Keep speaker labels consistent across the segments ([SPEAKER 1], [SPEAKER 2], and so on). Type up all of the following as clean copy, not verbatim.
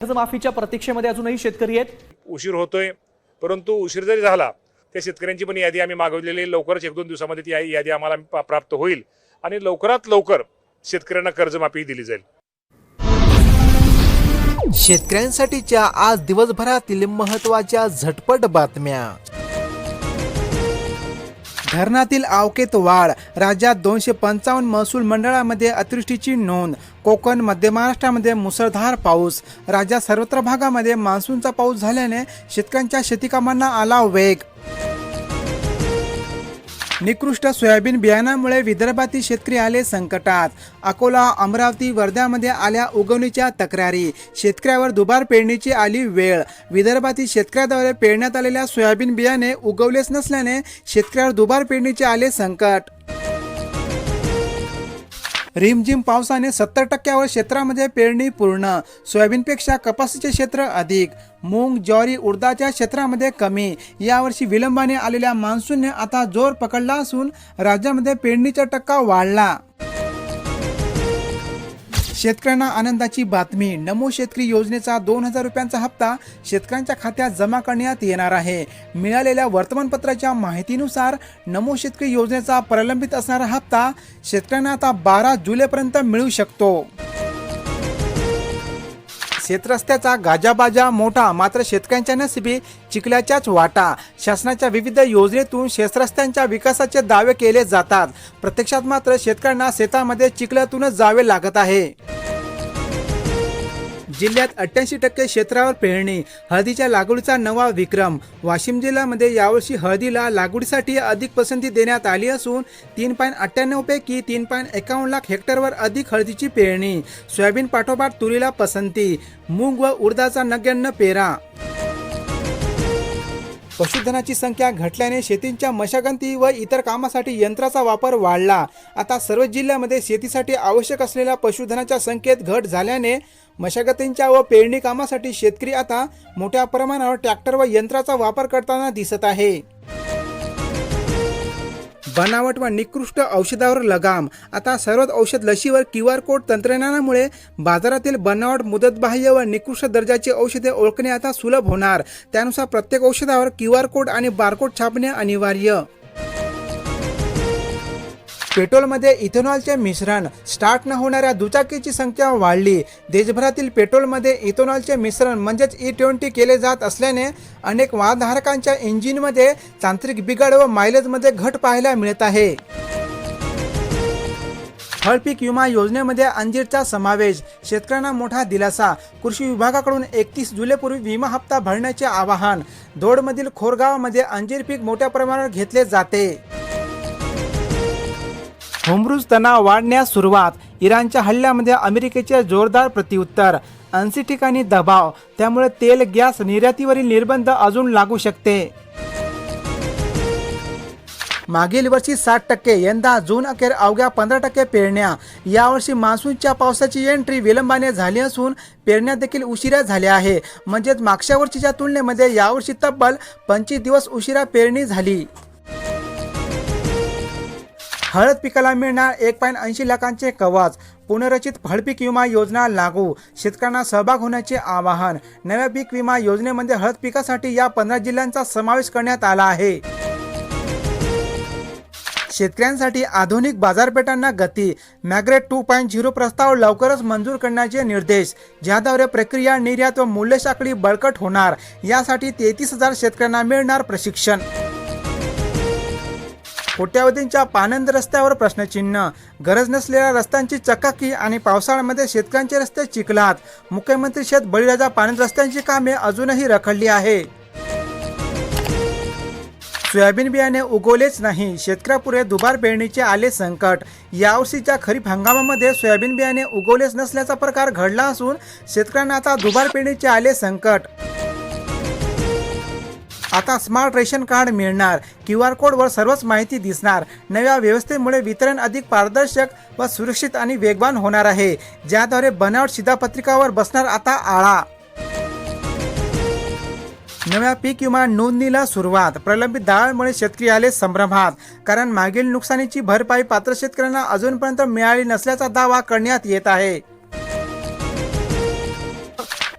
[SPEAKER 1] कर्जमाफीच्या प्रतीक्षेमध्ये अजूनही शेतकरी आहेत।
[SPEAKER 2] उशीर होतोय, परंतु उशीर जरी झाला त्या शेतकऱ्यांची पण यादी आम्ही मागवलेली, लवकरच 1-2 दिवसामध्ये ती यादी आम्हाला प्राप्त होईल आणि लवकरात लवकर शेतकऱ्यांना कर्जमाफी दिली जाईल।
[SPEAKER 3] शेतकऱ्यांसाठीच्या आज दिवसभरातील महत्त्वाच्या झटपट बातम्या। धरणातील आवकेत वाढ, राज्यात 255 महसूल मंडळामध्ये अतिवृष्टीची नोंद। कोकण, मध्य महाराष्ट्रामध्ये मुसळधार पाऊस। राज्यात सर्वत्र भागामध्ये मान्सूनचा पाऊस झाल्याने शेतकऱ्यांच्या शेतीकामांना आला वेग। निकृष्ट सोयाबीन बियाणामुळे विदर्भातील शेतकरी आले संकटात। अकोला, अमरावती, वर्ध्यामध्ये आल्या उगवणीच्या तक्रारी। शेतकऱ्यावर दुबार पेरणीची आली वेळ। विदर्भातील शेतकऱ्याद्वारे पेरण्यात आलेल्या सोयाबीन बियाणे उगवलेच नसल्याने शेतकऱ्यावर दुबार पेरणीचे आले संकट। रिमझिम पावसाने 70% क्षेत्रामध्ये पेरणी पूर्ण। सोयाबीनपेक्षा कपासीचे क्षेत्र अधिक। मूग, ज्वारी, उडदाच्या क्षेत्रामध्ये कमी। यावर्षी विलंबाने आलेल्या मान्सूनने आता जोर पकडला असून राज्यामध्ये पेरणीचा टक्का वाढला। शेतकऱ्यांना आनंदाची बातमी, नमो शेतकरी योजनेचा 2000 रुपयांचा हप्ता शेतकऱ्यांच्या खात्यात जमा करण्यात येणार आहे। मिळालेल्या वर्तमानपत्राच्या माहितीनुसार नमो शेतकरी योजनेचा प्रलंबित असणारा हप्ता शेतकऱ्यांना आता 12 जुलैपर्यंत मिळू शकतो। शेतरस्त्याचा गाजाबाजा मोठा, मात्र शेतकऱ्यांच्या नशिबी चिखलाच्याच वाटा। शासनाच्या विविध योजनेतून शेतरस्त्यांच्या विकासाचे दावे केले जातात, प्रत्यक्षात मात्र शेतकऱ्यांना शेतामध्ये चिखलातूनच जावे लागत आहे। जिल्ह्यात 88% क्षेत्रावर पेरणी, हळदीच्या लागवडीचा नवा विक्रम। वाशिम जिल्ह्यामध्ये यावर्षी हळदीला लागवडीसाठी अधिक पसंती देण्यात आली असून 3.98 पैकी 3.51 लाख हेक्टरवर अधिक हळदीची पेरणी। सोयाबीन पाठोपाठ तुरीला पसंती, मूग व उडदाचा नगण्य पेरा। पशुधनाची संख्या घटल्याने शेतीच्या मशागती व इतर कामासाठी यंत्राचा वापर वाढला। आता सर्व जिल्ह्यामध्ये शेतीसाठी आवश्यक असलेल्या पशुधनाच्या संख्येत घट झाल्याने मशागतींच्या व पेरणी कामासाठी शेतकरी आता मोठ्या प्रमाणावर ट्रॅक्टर व यंत्राचा वापर करताना दिसत आहे। बनावट व निकृष्ट औषधावर लगाम, आता सर्वच औषध लशीवर QR कोड तंत्रज्ञानामुळे बाजारातील बनावट, मुदतबाह्य व निकृष्ट दर्जाची औषधे ओळखणे आता सुलभ होणार। त्यानुसार प्रत्येक औषधावर QR कोड आणि बारकोड छापणे अनिवार्य। पेट्रोलमध्ये इथेनॉलचे मिश्रण, स्टार्ट न होणाऱ्या दुचाकीची संख्या वाढली। देशभरातील पेट्रोलमध्ये इथेनॉलचे मिश्रण म्हणजेच E20 केले जात असल्याने अनेक वाहनधारकांच्या इंजिनमध्ये तांत्रिक बिघाड व मायलेजमध्ये घट पाहायला मिळत आहे। फळपीक विमा योजनेमध्ये अंजीरचा समावेश, शेतकऱ्यांना मोठा दिलासा। कृषी विभागाकडून 31 जुलैपूर्वी विमा हप्ता भरण्याचे आवाहन। दोडमधील खोरगावामध्ये अंजीर पीक मोठ्या प्रमाणावर घेतले जाते। होमरूज तणाव वाढण्यास सुरुवात, इराणच्या हल्ल्यामध्ये अमेरिकेचे जोरदार प्रत्युत्तर। 80 ठिकाणी दबाव, त्यामुळे तेल गॅस निर्यातीवरील निर्बंध अजून लागू शकते। मागील वर्षी 60%, यंदा जून अखेर अवघ्या 15% पेरण्या। यावर्षी मान्सूनच्या पावसाची एंट्री विलंबाने झाली असून पेरण्या देखील उशिरा झाल्या आहे। म्हणजेच मागच्या वर्षीच्या तुलनेमध्ये यावर्षी तब्बल 25 दिवस उशिरा पेरणी झाली। हळद पिकाला मिळणार 1.80 लाखांचे कवच, पुनर्रचित फळपीक विमा योजना लागू, शेतकऱ्यांना सहभाग होण्याचे आवाहन। नव्या पीक विमा योजनेमध्ये हळद पिकासाठी या 15 जिल्ह्यांचा समावेश करण्यात आला आहे। शेतकऱ्यांसाठी आधुनिक बाजारपेठांना गती, मॅग्रेट 2.0 प्रस्ताव लवकरच मंजूर करण्याचे निर्देश, ज्याद्वारे प्रक्रिया, निर्यात व मूल्य साखळी बळकट होणार। यासाठी 33,000 शेतकऱ्यांना मिळणार प्रशिक्षण। कोट्यावधींच्या पानंद रस्त्यावर प्रश्नचिन्ह, गरज नसलेल्या रस्त्यांची चकाकी आणि पावसाळ्यामध्ये शेतकऱ्यांचे रस्ते चिखलात। मुख्यमंत्री शेत बळीराजा पानंद रस्त्यांची कामे अजूनही रखडली आहे। सोयाबीन बियाणे उगवलेच नाही, शेतकऱ्यापुढे दुबार पेरणीचे आले संकट। यावर्षीच्या खरीप हंगामामध्ये सोयाबीन बियाणे उगवलेच नसल्याचा प्रकार घडला असून शेतकऱ्यांना आता दुबार पेरणीचे आले संकट। आता स्मार्ट रेशन कार्ड मिळणार, QR कोडवर सर्वच माहिती दिसणार। नव्या व्यवस्थेमुळे वितरण अधिक पारदर्शक व सुरक्षित आणि वेगवान होणार आहे, ज्याद्वारे बनावट शिधापत्रिकावर बसणार आता आळा। नव्या पीक विमा नोंदणीला सुरुवात, प्रलंबित दाव्यामुळे शेतकरी आले संभ्रमात, कारण मागील नुकसानीची भरपाई पात्र शेतकऱ्यांना अजूनपर्यंत मिळाली नसल्याचा दावा करण्यात येत आहे।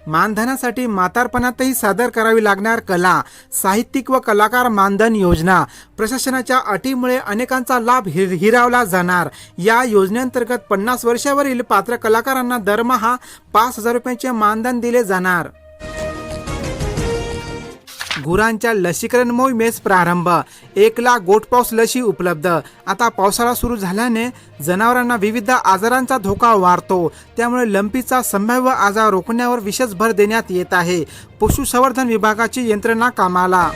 [SPEAKER 3] मानधनासाठी म्हातारपणातही सादर करावी लागणार कला, साहित्यिक व कलाकार मानधन योजना. प्रशासनाच्या अटीमुळे अनेकांचा लाभ हिरावला जाणार. या योजनेअंतर्गत 50 वर्षावरील पात्र कलाकारांना दरमहा 5,000 रुपयांचे मानधन दिले जाणार. गुरांच्या लसीकरण मोहिमेस प्रारंभ. 1,00,000 गोठपाऊस लशी उपलब्ध. आता पावसाळा सुरू झाल्याने जनावरांना विविध आजारांचा धोका वाढतो. त्यामुळे लंपीचा संभाव्य आजार रोखण्यावर विशेष भर देण्यात येत आहे. पशुसंवर्धन विभागाची यंत्रणा कामाला.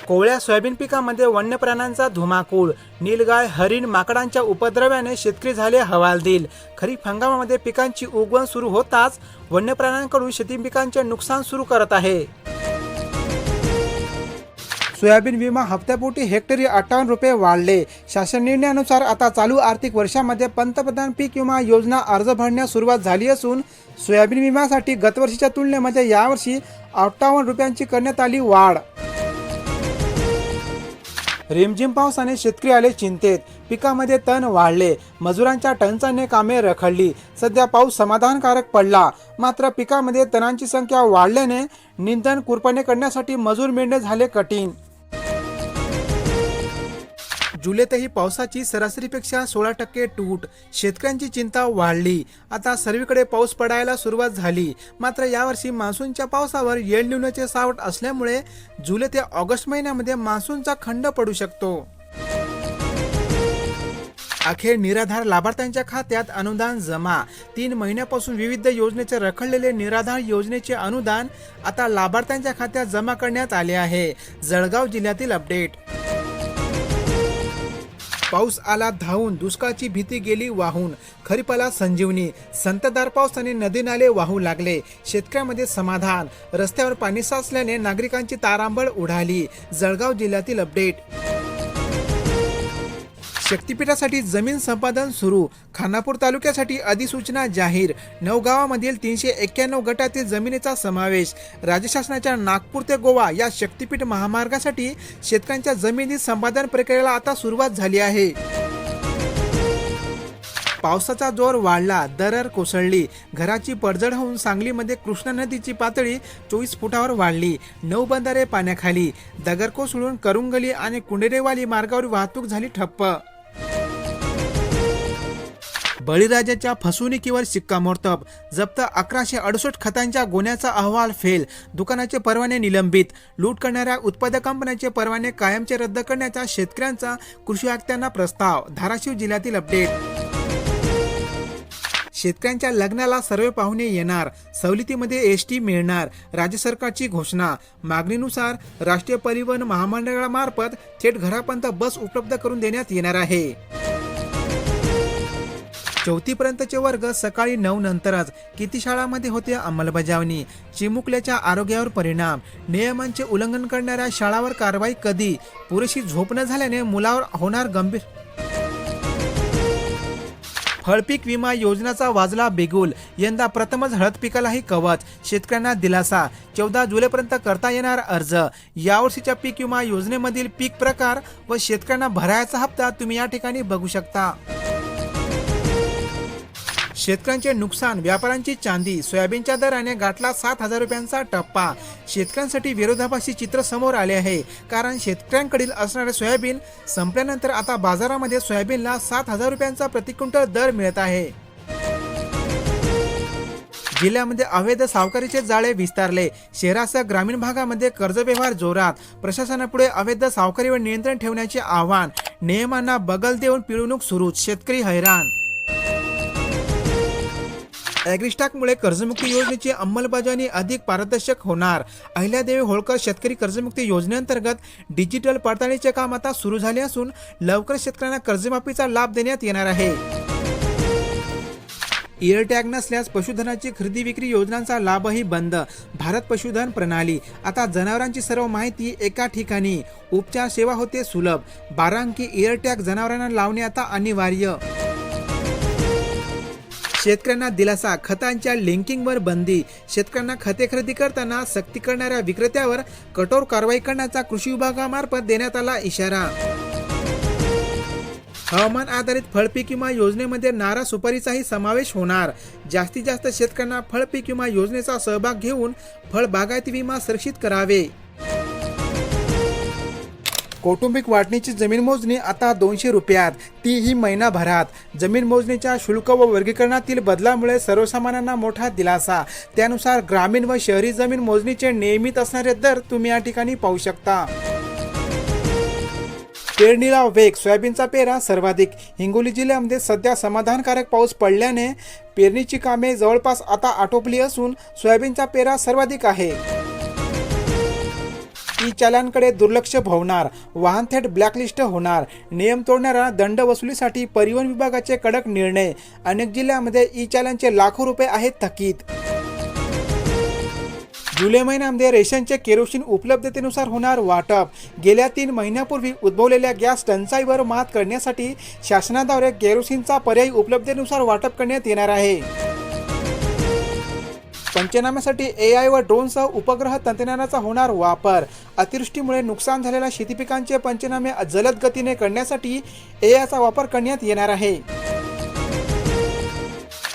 [SPEAKER 3] कोवळ्या सोयाबीन पिकामध्ये वन्य प्राण्यांचा धुमाकूळ. नीलगाय, हरिण, माकडांच्या उपद्रव्याने शेतकरी झाले हवालदिल. खरीप हंगामामध्ये पिकांची उगवण सुरू होताच वन्य प्राण्यांकडून शेती पिकांचे नुकसान सुरू करत आहे. सोयाबीन विमा हप्त्यापोटी हेक्टरी 58 रुपये वाढले. शासन निर्णयानुसार आता चालू आर्थिक वर्षामध्ये पंतप्रधान पीक विमा योजना अर्ज भरण्यास सुरुवात झाली असून सोयाबीन विम्यासाठी गतवर्षीच्या तुलनेमध्ये यावर्षी 58 रुपयांची करण्यात आली वाढ. रिमझिम पावसाने शेतकरी आले चिंतेत. पिकामध्ये तण वाढले. मजुरांच्या टंचाईने कामे रखडली. सध्या पाऊस समाधानकारक पडला, मात्र पिकामध्ये तणांची संख्या वाढल्याने निंदण कुरपणे करण्यासाठी मजूर मिळणे झाले कठीण. जुलैतही पावसाची सरासरीपेक्षा 16% तूट. शेतकऱ्यांची चिंता वाढली. आता सर्वीकडे पाऊस पडायला सुरुवात झाली, मात्र यावर्षी मान्सूनच्या पावसावर एल निनोचे सावट असल्यामुळे जुलै ते ऑगस्ट महिन्यामध्ये मान्सूनचा खंड पडू शकतो. अखेर निराधार लाभार्थ्यांच्या खात्यात अनुदान जमा. 3 महिन्यापासून विविध योजनेचे रखडलेले निराधार योजनेचे अनुदान आता लाभार्थ्यांच्या खात्यात जमा करण्यात आले आहे. जळगाव जिल्ह्यातील अपडेट. पाऊस आला धावून. दुष्काळाची भीती गेली वाहून. खरीपाला संजीवनी. संततधार पावसाने नदी नाले वाहू लागले. शेतकऱ्यांमध्ये समाधान. रस्त्यावर पाणी साचल्याने नागरिकांची तारांबळ उडाली. जळगाव जिल्ह्यातील अपडेट. शक्तीपीठासाठी जमीन संपादन सुरू. खानापूर तालुक्यासाठी अधिसूचना जाहीर. 9 गावामधील 391 गटातील जमिनीचा समावेश. राज्य शासनाच्या नागपूर ते गोवा या शक्तीपीठ महामार्गासाठी शेतकऱ्यांच्या जमिनी संपादन प्रक्रियेला आता सुरुवात झाली आहे. पावसाचा जोर वाढला. दरड कोसळली. घराची पडझड होऊन सांगलीमध्ये कृष्णा नदीची पातळी 24 फुटावर वाढली. 9 बंधारे पाण्याखाली. दगड कोसळून करुंगली आणि कुंडेरेवाली मार्गावर वाहतूक झाली ठप्प. बळीराजाच्या फसवणुकीवर शिक्कामोर्तब. जप्त 1168 खतांच्या गोण्याचा अहवाल फेल. दुकानाचे परवाने निलंबित. लूट करणाऱ्या उत्पादक कंपन्यांचे परवाने कायमचे रद्द करण्याचा शेतकऱ्यांचा कृषी आयुक्तांना प्रस्ताव. धाराशिव जिल्ह्यातील अपडेट. शेतकऱ्यांच्या लग्नाला सर्व पाहुणे येणार. सवलतीमध्ये एसटी मिळणार. राज्य सरकारची घोषणा. मागणीनुसार राष्ट्रीय परिवहन महामंडळामार्फत थेट घरापर्यंत बस उपलब्ध करून देण्यात येणार आहे. 4थी पर्यंतचे वर्ग सकाळी 9 नंतरच. किती शाळांमध्ये होते अंमलबजावणी. चिमुकल्याच्या आरोग्यावर परिणाम. नियमांचे उल्लंघन करणाऱ्या शाळांवर कारवाई कधी. पुरेशी झोप न झाल्याने मुलावर होणार गंभीर. फळपीक विमा योजनेचा वाजला बिगुल. यंदा प्रथमच हळद पिकालाही कवच. शेतकऱ्यांना दिलासा. 14 जुलैपर्यंत करता येणार अर्ज. यावर्षीच्या पीक विमा योजनेमधील पीक प्रकार व शेतकऱ्यांना भरायचा हप्ता तुम्ही या ठिकाणी बघू शकता. शेतकऱ्यांचे नुकसान. व्यापाऱ्यांची चांदी. सोयाबीनच्या दराने गाठला 7,000 रुपयांचा टप्पा. शेतकऱ्यांसाठी विरोधाभासी चित्र समोर आले आहे, कारण शेतकऱ्यांकडील असणारे सोयाबीन संपल्यानंतर आता बाजारामध्ये सोयाबीनला 7,000 रुपयांचा प्रति क्विंटल दर मिळत आहे. जिल्ह्यामध्ये अवैध सावकारीचे जाळे विस्तारले. शहरासह ग्रामीण भागामध्ये कर्ज व्यवहार जोरात. प्रशासनापुढे अवैध सावकारीवर नियंत्रण ठेवण्याचे आवाहन. नियमांना बगल देऊन पिळवणूक सुरूच. शेतकरी हैराण. ॲग्रिस्टॉकमुळे कर्जमुक्ती योजनेची अंमलबजावणी अधिक पारदर्शक होणार. अहिल्यादेवी होळकर शेतकरी कर्जमुक्ती योजनेअंतर्गत डिजिटल पडताळणीचे काम आता सुरू झाले असून लवकर शेतकऱ्यांना कर्जमाफीचा लाभ देण्यात येणार आहे. इयर टॅग नसल्यास पशुधनाची खरेदी विक्री योजनांचा लाभही बंद. भारत पशुधन प्रणाली. आता जनावरांची सर्व माहिती एका ठिकाणी. उपचार सेवा होते सुलभ. 12 अंकी इयर टॅग जनावरांना लावणे आता अनिवार्य. शेतकऱ्यांना दिलासा. खतांच्या लिंकिंगवर बंदी. शेतकऱ्यांना खते खरेदी करताना सक्ती करणाऱ्या विक्रेत्यावर कठोर कारवाई करण्याचा कृषी विभागामार्फत देण्यात आला इशारा. हवामान आधारित फळपीक विमा योजनेमध्ये नारळ सुपारीचाही समावेश होणार. जास्तीत जास्त शेतकऱ्यांना फळपीक विमा योजनेचा सहभाग घेऊन फळ बागायती विमा सुरक्षित करावे. कौटुंबिक वाटणीची जमीन मोजणी आता 200 रुपयात, तीही महिनाभरात. जमीन मोजणीच्या शुल्क व वर्गीकरणातील बदलामुळे सर्वसामान्यांना मोठा दिलासा. त्यानुसार ग्रामीण व शहरी जमीन मोजणीचे नियमित असणारे दर तुम्ही या ठिकाणी पाहू शकता. पेरणीला वेग, सोयाबीनचा पेरा सर्वाधिक. हिंगोली जिल्ह्यामध्ये सध्या समाधानकारक पाऊस पडल्याने पेरणीची कामे जवळपास आता आटोपली असून सोयाबीनचा पेरा सर्वाधिक आहे. ई चालांकडे दुर्लक्ष भोवणार, वाहन थेट ब्लॅकलिस्ट होणार. नियम तोडणाऱ्या दंड वसुलीसाठी परिवहन विभागाचे कडक निर्णय. अनेक जिल्ह्यामध्ये ई चालांचे लाखो रुपये आहेत थकीत. जुलै महिन्यामध्ये रेशनचे केरोसिन उपलब्धतेनुसार होणार वाटप. गेल्या 3 महिन्यापूर्वी उद्भवलेल्या गॅस टंचाईवर मात करण्यासाठी शासनाद्वारे केरोसिनचा पर्यायी उपलब्धतेनुसार वाटप करण्यात येणार आहे. पंचनाम्यासाठी AI व ड्रोनसह उपग्रह तंत्रज्ञानाचा होणार वापर. अतिवृष्टीमुळे नुकसान झालेल्या शेतीपिकांचे पंचनामे जलद गतीने करण्यासाठी AIचा वापर करण्यात येणार आहे.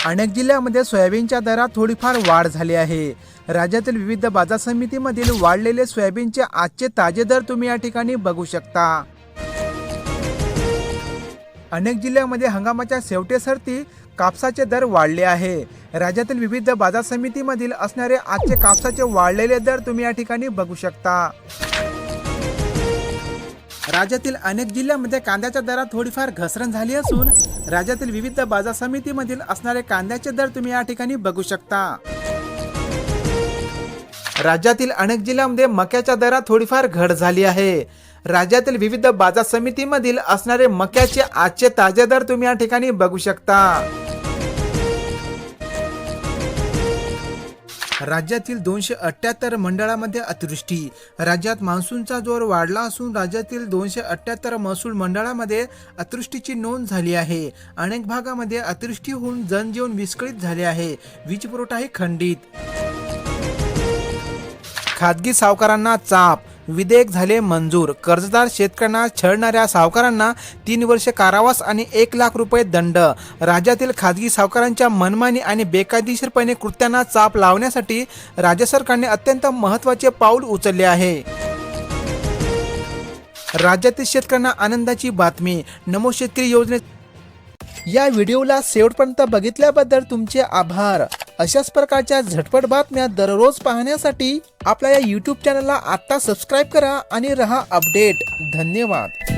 [SPEAKER 3] अनेक जिल्ह्यामध्ये सोयाबीनच्या दरात थोडीफार वाढ झाली आहे. राज्यातील विविध बाजार समितीमधील वाढलेले सोयाबीनचे आजचे ताजे दर तुम्ही या ठिकाणी बघू शकता. अनेक जिल्ह्यामध्ये हंगामाच्या शेवटेसरती कापसाचे दर वाढले आहे. राज्यातील विविध बाजार समितीमधील असणारे आजचे कापसाचे वाढलेले दर तुम्ही या ठिकाणी बघू शकता. राज्यातील अनेक जिल्ह्यामध्ये कांद्याच्या दरात थोडीफार घसरण झाली असून राज्यातील विविध बाजार समितीमधील असणारे कांद्याचे दर तुम्ही या ठिकाणी बघू शकता. राज्यातील अनेक जिल्ह्यांमध्ये मक्याच्या दरात थोडीफार घट झाली आहे. राज्यातील विविध बाजार समितीमधील असणारे मक्याचे आजचे ताजे दर तुम्ही या ठिकाणी बघू शकता. राज्यातील 278 मंडळामध्ये अतिवृष्टी. राज्यात मान्सूनचा जोर वाढला असून राज्यातील 278 महसूल मंडळामध्ये अतिवृष्टीची नोंद झाली आहे. अनेक भागामध्ये अतिवृष्टी होऊन जनजीवन विस्कळीत झाले आहे. वीज पुरवठाही खंडित. खाजगी सावकारांना चाप, विधेयक झाले मंजूर. कर्जदार शेतकऱ्यांना छळणाऱ्या सावकारांना 3 वर्षे कारावास आणि 1 लाख रुपये दंड. राज्यातील खाजगी सावकारांच्या मनमानी आणि बेकायदेशीरपणे कृत्यांना चाप लावण्यासाठी राज्य सरकारने अत्यंत महत्त्वाचे पाऊल उचलले आहे. राज्यातील शेतकऱ्यांना आनंदाची बातमी. नमो शेतकरी योजने. या व्हिडिओला शेवटपर्यंत बघितल्याबद्दल तुमचे आभार. अशाच प्रकारच्या झटपट बातम्या दररोज पाहण्यासाठी आपल्या या YouTube चॅनलला आता सबस्क्राईब करा आणि रहा अपडेट. धन्यवाद.